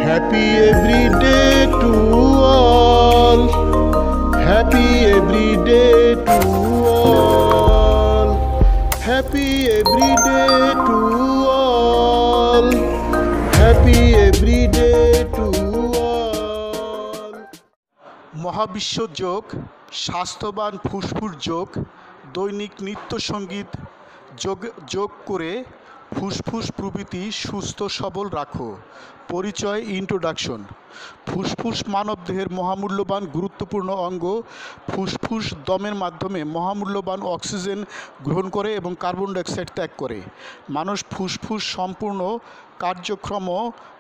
Happy every day to all. Happy every day to all. Happy every day to all. Happy every day to all. মহাবিশ্ব যোগ, স্বাস্থ্যবান ফুসফুস যোগ, দৈনিক নৃত্য সঙ্গীত যোগ করে ফুসফুস প্রভৃতি সুস্থ সবল রাখো। পরিচয়, ইন্ট্রোডাকশন। ফুসফুস মানবদেহের মহামূল্যবান গুরুত্বপূর্ণ অঙ্গ। ফুসফুস দমের মাধ্যমে মহামূল্যবান অক্সিজেন গ্রহণ করে এবং কার্বন ডাইঅক্সাইড ত্যাগ করে। মানুষ ফুসফুস সম্পূর্ণ কার্যক্ষম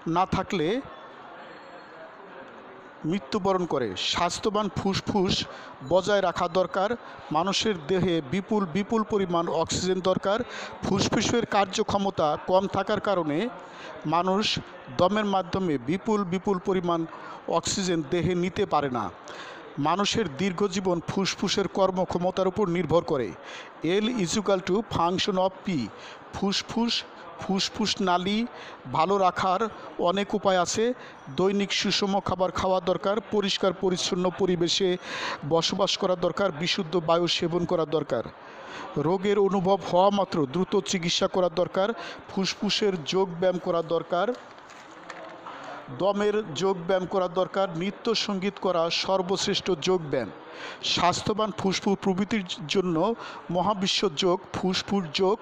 না থাকলে মৃত্যুবরণ করে। স্বাস্থ্যবান ফুসফুস বজায় রাখা দরকার। মানুষের দেহে বিপুল পরিমাণ অক্সিজেন দরকার। ফুসফুসের কার্যক্ষমতা কম থাকার কারণে মানুষ দমের মাধ্যমে বিপুল পরিমাণ অক্সিজেন দেহে নিতে পারে না। মানুষের দীর্ঘজীবন ফুসফুসের কর্মক্ষমতার উপর নির্ভর করে। L=, function of P। ফুসফুস নালী ভালো রাখার অনেক উপায় আছে। দৈনিক সুষম খাবার খাওয়া দরকার। পরিষ্কার পরিচ্ছন্ন পরিবেশে বসবাস করা দরকার। বিশুদ্ধ বায়ু সেবন করা দরকার। রোগের অনুভব হওয়া মাত্র দ্রুত চিকিৎসা করা দরকার। ফুসফুসের যোগ ব্যায়াম করা দরকার। দমের যোগ ব্যায়াম করা দরকার। নৃত্য সঙ্গীত করা সর্বশ্রেষ্ঠ যোগ ব্যায়াম। স্বাস্থ্যবান ফুসফুস প্রভৃতির জন্য মহাবিশ্ব যোগ, ফুসফুস যোগ,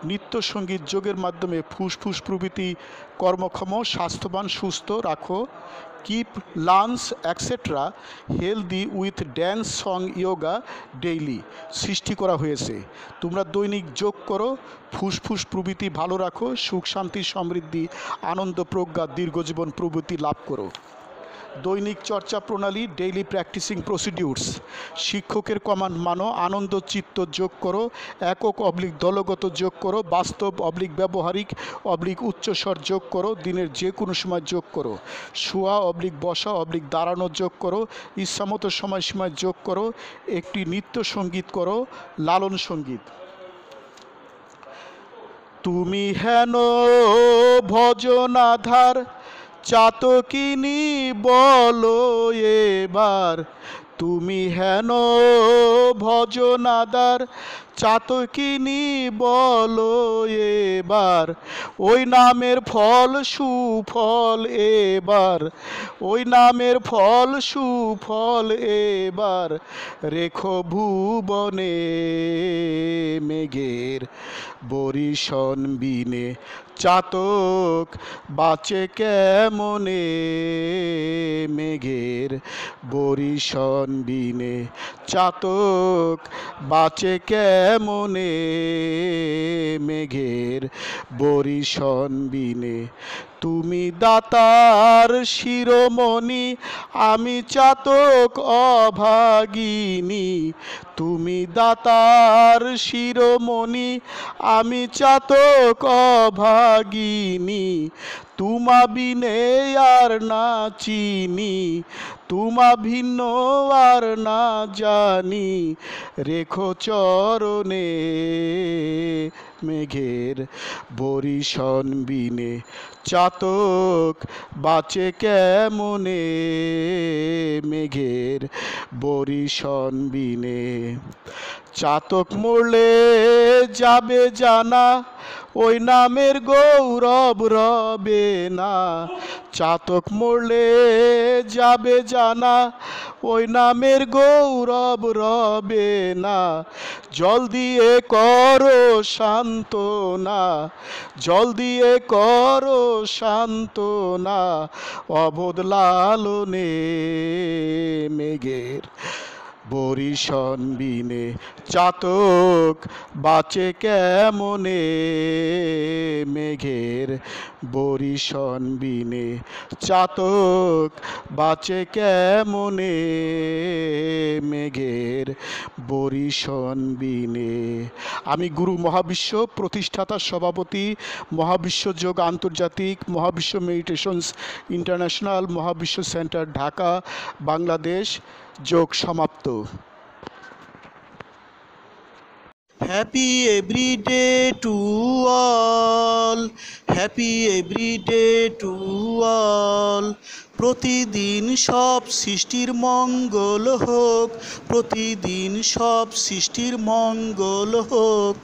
নৃত্য সঙ্গীত যোগের মাধ্যমে ফুসফুস প্রভৃতি কর্মক্ষম, স্বাস্থ্যবান, সুস্থ রাখো। Keep lunch etcetera healthy with dance, song, yoga daily সৃষ্টি করা হয়েছে। তোমরা দৈনিক যোগ করো, ফুসফুস প্রভৃতি ভালো রাখো, সুখ শান্তি সমৃদ্ধি আনন্দ প্রজ্ঞা দীর্ঘজীবন প্রভৃতি লাভ করো। দৈনিক চর্চা প্রণালী, ডেইলি প্র্যাকটিসিং প্রসিডিউরস। শিক্ষকের কমান্ড মানো। আনন্দ চিত্ত যোগ করো। একক দলগত যোগ করো। বাস্তব ব্যবহারিক উচ্চস্বর যোগ করো। দিনের যে কোনো সময় যোগ করো। শোয়া বসা দাঁড়ানো যোগ করো। ইচ্ছামতো সময়সীমায় যোগ করো। একটি নৃত্য সঙ্গীত করো, লালন সঙ্গীত। তুমি হেন ভজনাধার চাতকিনী বলো এবার। তুমি হেন ভজনাধার চাতকিনী বলো এবার। ওই নামের ফল সুফল এবার। ওই নামের ফল সুফল এবার। রেখো ভুবনে মেঘের বরিশন বিনে। চাতক বাঁচে কেমনে মেঘের বরিশন বিনে। চাতক বাঁচে কেমনে মেঘের বরিশন বিনে। তুমি দাতার শিরোমণি, আমি চাতক অভাগিনী। তুমি দাতার শিরোমণি, আমি চাতক অভাগিনী। তোমা বিনে আর না চিনি, তোমা ভিন্ন আর না জানি। রেখো চরণে মেঘের বরিশন বিনে। চাতক বাঁচে কেমনে মেঘের বরিশন বিনে। চাতক মরলে যাবে জানা, ওই নামের গৌরব রবে না। চাতক মরলে যাবে জানা, ওই নামের গৌরব রবে না। জল দিয়ে করো সান্ত্বনা, জল দিয়ে করো সান্ত্বনা। অবোধ লালনে মেঘের বরিশন বিনে। চাতক বাঁচে কেমনে মেঘের বরিশন বিনে। চাতক বাঁচে কেমনে মেঘের বরিশন বিনে। আমি গুরু মহাবিশ্ব, প্রতিষ্ঠাতা সভাপতি, মহাবিশ্ব যোগ আন্তর্জাতিক, মহাবিশ্ব মেডিটেশনস ইন্টারন্যাশনাল, মহাবিশ্ব সেন্টার, ঢাকা, বাংলাদেশ। যোগ সমাপ্ত। Happy every day to all. Happy every day to all. প্রতিদিন সব সৃষ্টির মঙ্গল হোক, প্রতিদিন সব সৃষ্টির মঙ্গল হোক।